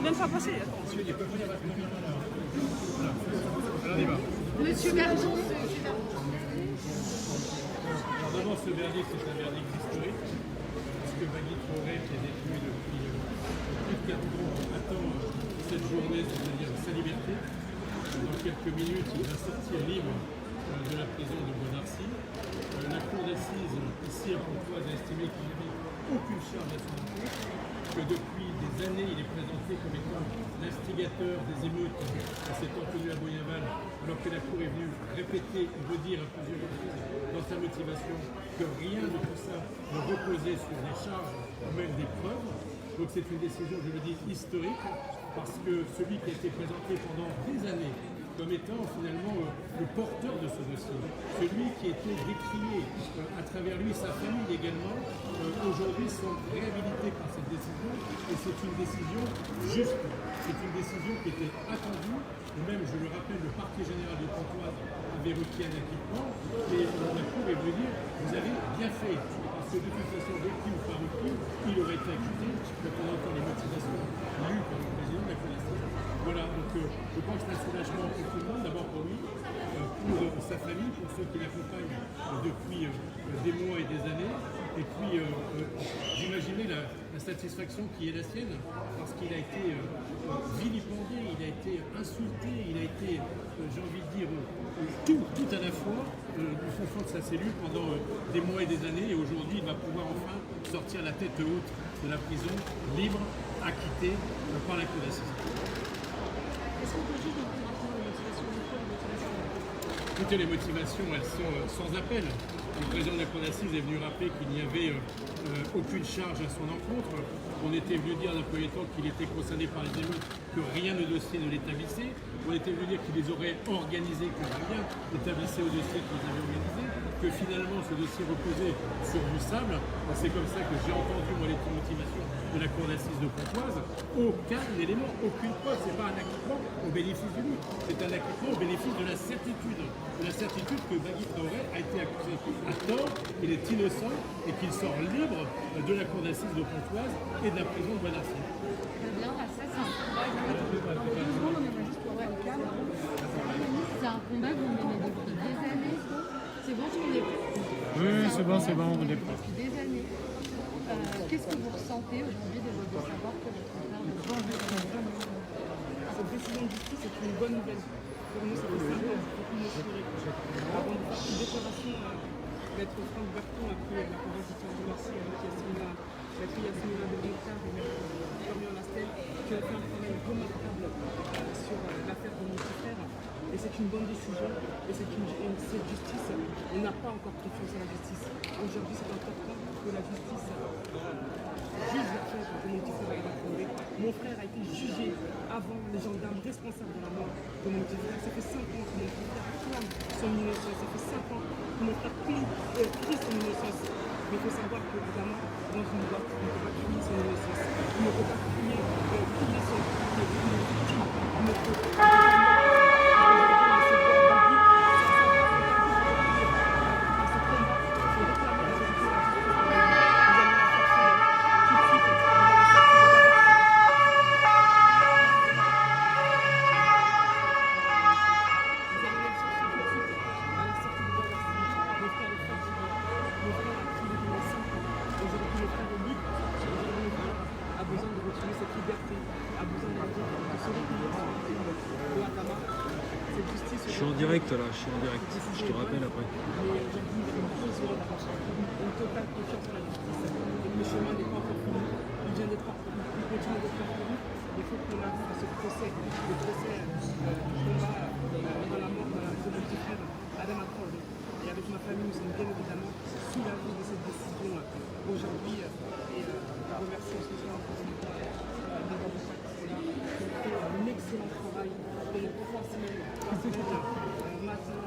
On vient de faire passer. Attends. Monsieur Garçon, Alors d'abord, ce verdict, c'est un verdict historique, parce que Bagui Traoré, qui est détenu depuis plus de 4 ans, attend cette journée, c'est-à-dire sa liberté. Dans quelques minutes, il va sortir libre de la prison de Bois-d'Arcy. La cour d'assises, ici à Pontoise, a estimé qu'il n'y avait aucune charge à son encontre, que depuis des années, il est présenté comme étant l'instigateur des émeutes qui s'étant tenu à Boyaval, alors que la Cour est venue répéter ou redire à plusieurs reprises dans sa motivation que rien de tout ça ne reposait sur des charges ou même des preuves. Donc c'est une décision, je le dis, historique, parce que celui qui a été présenté pendant des années comme étant finalement le porteur de ce dossier, celui qui était décrié à travers lui, sa famille également, aujourd'hui sont réhabilités par cette décision, et c'est une décision juste, c'est une décision qui était attendue, et même, je le rappelle, le parquet général de Pontoise avait requis un acquittement, et la Cour est venue dire, vous avez bien fait, parce que de toute façon, requis ou pas requis, il aurait été acquitté, quand on entend les motivations lues par le président de la Cour d'assises. Voilà, donc je pense que c'est un soulagement pour tout le monde, d'abord pour lui, pour sa famille, pour ceux qui l'accompagnent depuis des mois et des années. Et puis, j'imaginais la satisfaction qui est la sienne, parce qu'il a été vilipendé, il a été insulté, il a été, j'ai envie de dire, tout à la fois du fond de sa cellule pendant des mois et des années. Et aujourd'hui, il va pouvoir enfin sortir la tête haute de la prison, libre, acquitté par la Cour d'assises. Est-ce qu'on peut juste rapidement les motivations du coup, Écoutez, les motivations, elles sont sans appel. Le président de la Cour d'assises est venu rappeler qu'il n'y avait aucune charge à son encontre. On était venu dire dans le premier temps qu'il était concerné par les émeutes, que rien de dossier ne l'établissait. On était venu dire qu'il les aurait organisés, que rien n'établissait au dossier qu'ils avaient organisé, que finalement ce dossier reposait sur du sable. C'est comme ça que j'ai entendu moi les motivations de la Cour d'assises de Pontoise. Aucun élément, aucune preuve. C'est pas un acquittement au bénéfice du doute, c'est un acquittement au bénéfice de la certitude que Bagui Traoré a été accusé à tort, qu'il est innocent et qu'il sort libre de la Cour d'assises de Pontoise et de la prison de Bois-d'Arcy. très bien, ça c'est un combat. C'est un combat que vous menez depuis des années. C'est bon, on est Oui, c'est bon, on est prêt. depuis des années. Qu'est-ce que vous ressentez aujourd'hui de savoir que votre frère de cette décision de justice est une bonne nouvelle. Pour nous, ça fait 5 ans qu'on nous souriait. Avant de faire une déclaration, maître Franck Berton a pris la parole du Thiers de Marseille avec la fille Yasmina de Bécard et maître Florian Lastel, qui ont fait un travail remarquable sur l'affaire de mon petit frère. Et c'est une bonne décision, et cette justice, on n'a pas encore confiance en la justice. Aujourd'hui, c'est important que la justice juge l'affaire de mon petit frère Bagui Traoré. Mon frère a été jugé avant les gendarmes responsables de la mort de mon petit frère. Ça fait 5 ans que mon frère clame son innocence. Ça fait 5 ans que mon frère crie son innocence. Mais il faut savoir que, évidemment, dans une boîte, on ne peut pas crier son innocence. On ne peut pas crier son victime. On ne peut pas. Je suis en direct là, je suis en direct. Je te rappelle après. Une totale confiance en la justice. Le chemin n'est pas encore fini. Il vient d'être parcouru. Il continue d'être parcouru. Il faut qu'on arrive à ce procès. Le procès du combat dans la mort de mon petit frère, Adama Traoré. Et avec ma famille, nous sommes bien évidemment soulagés de cette décision aujourd'hui. Et je remercie ce soir d'avoir participé là. Qui ont fait un excellent travail pendant 3 semaines. Matin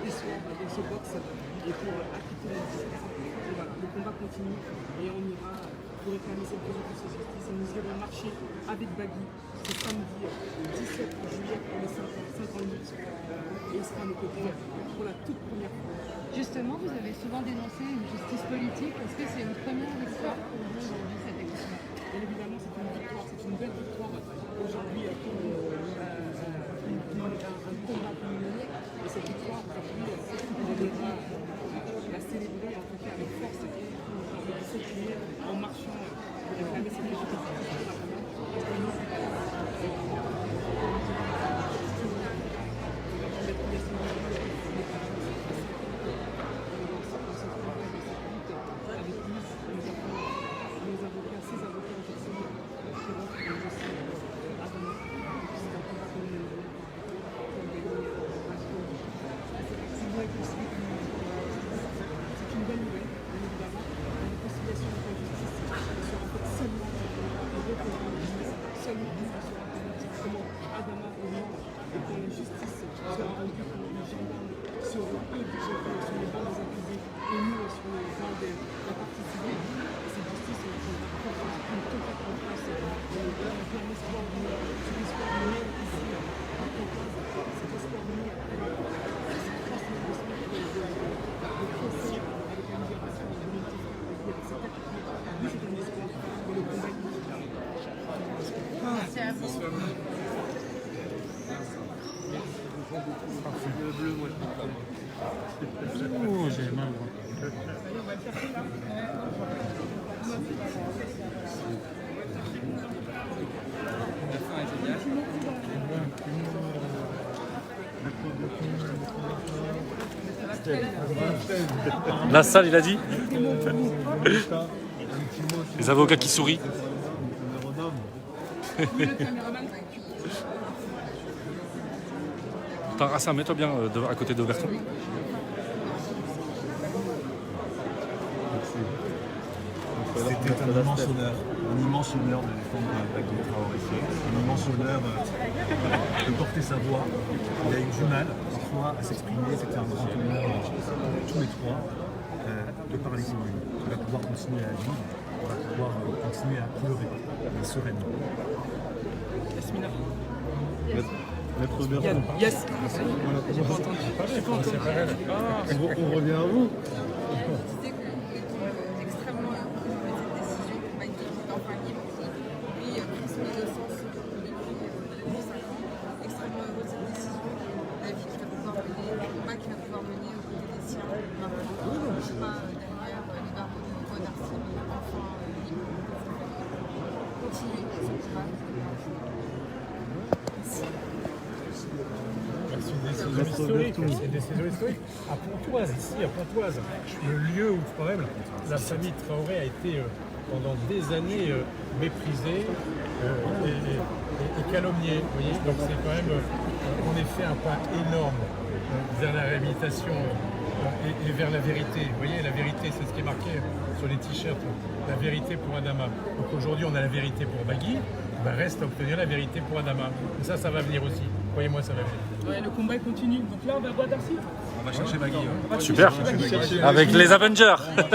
et soir dans ce box et pour acquitter la justice. Et voilà, le combat continue et on ira pour réclamer cette justice et nous irons marcher avec Bagui ce samedi 17 juillet pour les 5 ans de lutte et il sera à nos côtés pour la toute première fois. Justement, vous avez souvent dénoncé une justice politique. Est-ce que c'est une première victoire pour vous aujourd'hui, cette élection? Bien évidemment, c'est une victoire, c'est une belle victoire eux sur les bancs des accusés et nous sur les bancs de la partie civile. Cette justice, on une totale confiance. On a plein d'espoir sur l'espoir humain ici à Pontoise. Cet espoir humain c'est grâce à l'espoir de procès avec la libération de la militaire. Oui, c'est un espoir, mais le combat est Merci à vous. Le bleu, moi je prends. Oh, j'ai mal. La salle, il a dit. Les avocats qui sourient. Attends, Hassan, mets-toi bien à côté d'Oberton. C'était un immense honneur de défendre Baguil Traoré. Un immense honneur de porter sa voix. Il a eu du mal parfois à s'exprimer. C'était un grand honneur pour tous les trois de parler pour lui. Il va pouvoir continuer à vivre, il va pouvoir continuer à pleurer, mais sereinement. Yasmina. Maître Berton. Yes. J'ai pas entendu. On revient à vous. Extrêmement heureux de cette décision pour Baguil d'enfin libre, lui pris son innocence depuis 5 ans. Extrêmement heureux de cette décision, la vie qu'il va pouvoir mener, le combat qu'il va pouvoir mener aux côtés des siens maintenant. Pas derrière les barreaux de Bonarcy, mais enfin libre. Continue son combat. C'est des saisons historiques. À Pontoise, ici, à Pontoise, le lieu où quand même la famille Traoré a été pendant des années méprisée et calomniée. Vous voyez, donc c'est quand même en effet un pas énorme vers la réhabilitation et vers la vérité. Vous voyez, la vérité, c'est ce qui est marqué sur les t-shirts. La vérité pour Adama. Donc aujourd'hui, on a la vérité pour Baguil. Ben, reste à obtenir la vérité pour Adama. Et ça va venir aussi. Croyez-moi, ça va venir. Ouais, le combat continue. Donc là, on va voir Darcy. On va chercher Baguil. Super. Avec les Avengers. Je ne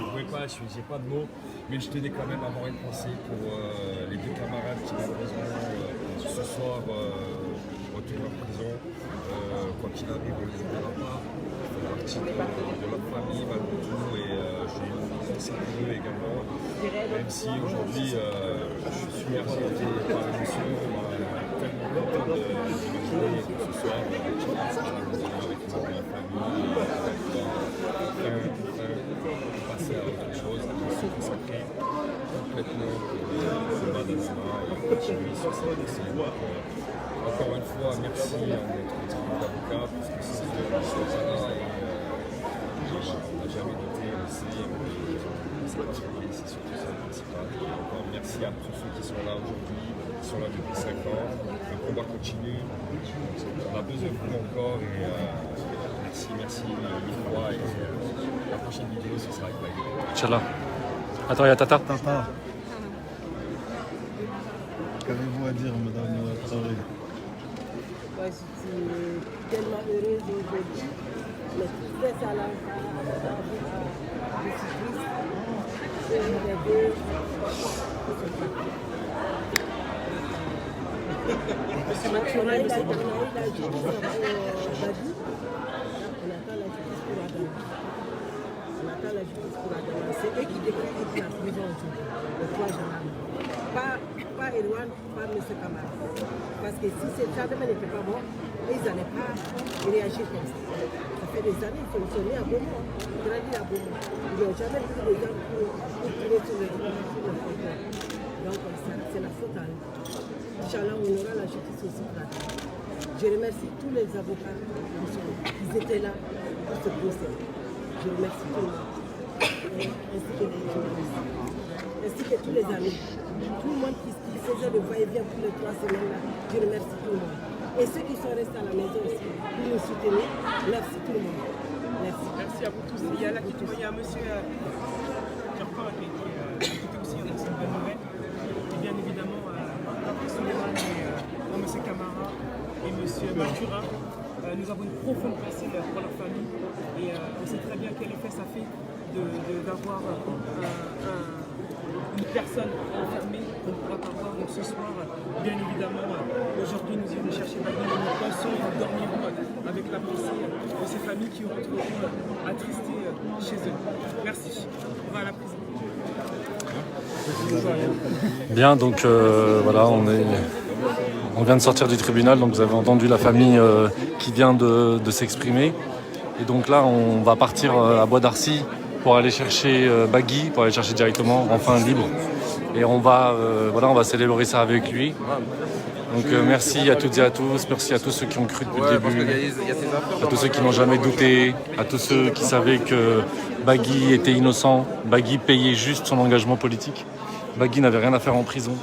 pouvais pas, j'ai pas de mots, mais je tenais quand même à avoir une pensée pour les deux camarades qui malheureusement ce soir retournent en prison. Quoi qu'il arrive, on les oubliera pas. Ils font partie de leur famille malgré tout et je suis une pensée pour eux également. Même si aujourd'hui je suis submergé par l'émotion, tellement content d'imaginer que ce soir avec les membres de la famille, passer à autre chose, se consacrer complètement pour le combat d'Adama et continuer sur cette décennie. Encore une fois, merci à notre équipe d'avocats pour ce que c'est de l'histoire et on n'a jamais douté, on sait, c'est surtout ça le principal. Encore merci à tous ceux qui sont là aujourd'hui, qui sont là depuis 5 ans. Le combat continue, on a besoin de vous encore et merci mille fois et la prochaine vidéo ce sera avec Baguil. Inch'Allah. Attends, il y a Tata. Tata. Qu'avez-vous à dire, madame Traoré? Moi, je suis tellement heureuse aujourd'hui. La tristesse à la je suis triste. Et les deux. On a eu la justice pour Baguil. On attend la justice pour Adama. C'est eux qui devraient être la prison aujourd'hui, les 3 gendarmes. Pas Erwan, pas M. Kamara. Parce que si ces gendarmes n'étaient pas morts, ils n'allaient pas réagir comme ça. Ça fait des années qu'ils fonctionnaient à Beaumont, ils grandissent à Beaumont. Ils n'ont jamais pris les gens pour tirer sur le frontière. Donc c'est la faute à eux. Inch'Allah, on aura la justice aussi pour Adama. Je remercie tous les avocats qui étaient là pour ce procès. Je remercie tout le monde, ainsi que les journalistes, ainsi que tous les amis. Tout le monde qui faisait le va-et-vient pour les 3 semaines là, je remercie tout le monde. Et ceux qui sont restés à la maison aussi, pour nous soutenir, merci tout le monde. Merci. Merci à vous tous. Il y a là il y a un monsieur Turcan qui était aussi dans cette bonne nouvelle. Et bien évidemment, Suleiman et M. Kamara. Batura. Nous avons une profonde pensée pour leur famille et on sait très bien quel effet ça fait d'avoir une personne enfermée qu'on ne pourra pas voir. Donc ce soir, bien évidemment, aujourd'hui nous irons chercher Bagui, nous pensons et nous dormirons avec la pensée de ces familles qui rentreront attristées chez eux. Merci. On va à la prison. Bien, donc voilà, on vient de sortir du tribunal, donc vous avez entendu la famille qui vient de s'exprimer. Et donc là, on va partir à Bois d'Arcy pour aller chercher Bagui, pour aller chercher directement, enfin libre. Et on va célébrer ça avec lui. Donc merci à toutes et à tous, merci à tous ceux qui ont cru depuis le début, à tous ceux qui n'ont jamais douté, à tous ceux qui savaient que Bagui était innocent, Bagui payait juste son engagement politique. Bagui n'avait rien à faire en prison.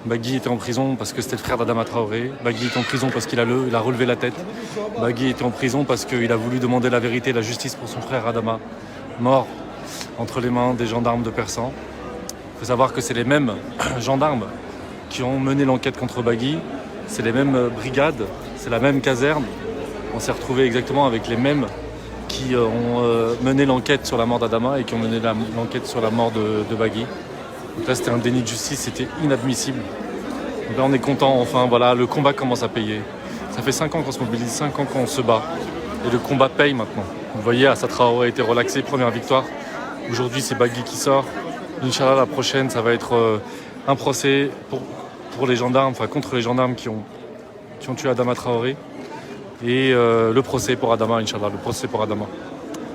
Bagui était en prison parce que c'était le frère d'Adama Traoré. Bagui est en prison parce qu'il a relevé la tête. Bagui était en prison parce qu'il a voulu demander la vérité et la justice pour son frère Adama, mort entre les mains des gendarmes de Persan. Il faut savoir que c'est les mêmes gendarmes qui ont mené l'enquête contre Bagui. C'est les mêmes brigades, c'est la même caserne. On s'est retrouvé exactement avec les mêmes qui ont mené l'enquête sur la mort d'Adama et qui ont mené l'enquête sur la mort de Bagui. Donc là, c'était un déni de justice, c'était inadmissible. Donc là, on est content, enfin voilà, le combat commence à payer. Ça fait 5 ans qu'on se mobilise, 5 ans qu'on se bat. Et le combat paye maintenant. Vous voyez, Assa Traoré a été relaxé, première victoire. Aujourd'hui, c'est Bagui qui sort. Inch'Allah, la prochaine, ça va être un procès pour les gendarmes, enfin contre les gendarmes qui ont tué Adama Traoré. Et le procès pour Adama, Inch'Allah, le procès pour Adama.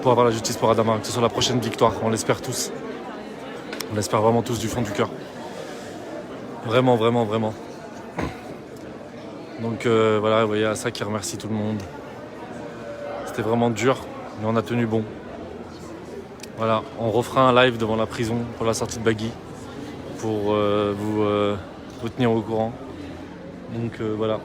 Pour avoir la justice pour Adama, que ce soit la prochaine victoire, on l'espère tous. On l'espère vraiment tous du fond du cœur. Vraiment, vraiment, vraiment. Donc voilà, vous voyez Assa qui remercie tout le monde. C'était vraiment dur, mais on a tenu bon. Voilà, on refera un live devant la prison pour la sortie de Bagui, pour vous tenir au courant. Donc voilà.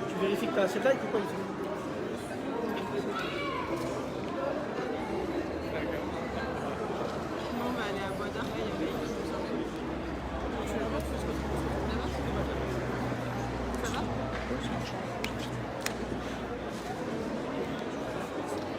Tu vérifies que tu as assez de likes ou pas?